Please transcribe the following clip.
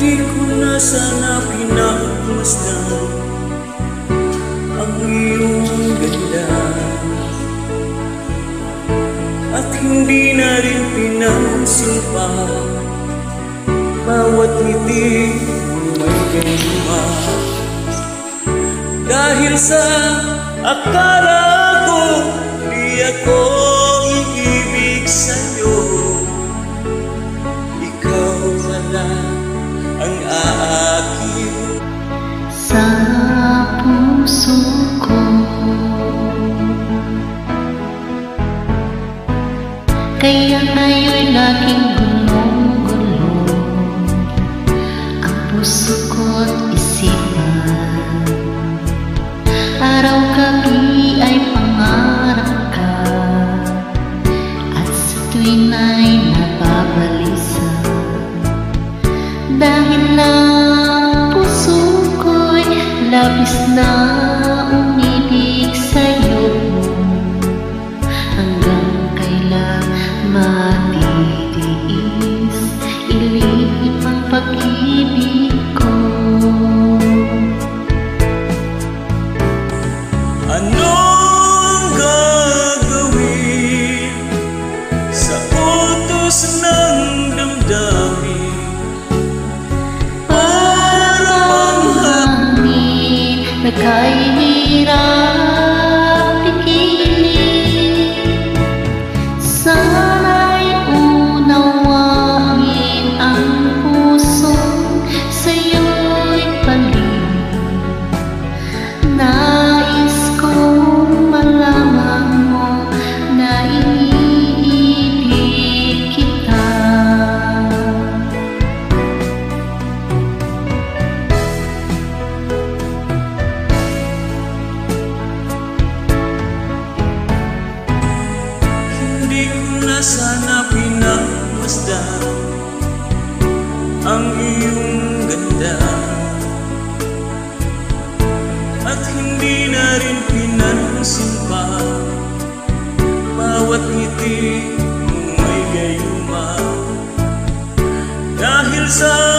Hindi ko na sana pinagmasdan ang iyong ganda, at hindi na rin pinansin pa bawat ngiti may ganda. Dahil sa akala ko di ako iibig sa'yo, ikaw pala ang aakin sa puso ko. Kaya ngayon'y laging gulong-gulo ang puso ko't isipan. Araw-gabi ay pangarap ka, at sa tuwin ay nababalisa. Dahil lang puso ko'y labis na umibig sa'yo, hanggang kailan matitiis ilip ang pag-ibig ko. Anong gagawin sa utos ng damdamin para hangin na kahirap pigilin? Sana'y unawain ang puso sa'yo'y paling. Nais kong malaman mo na iniibig kita. Hindi ko na sana pinagmasdan ang iyong ganda, at hindi na rin pinansin pa bawat ngiti mo may gayuma. Dahil sa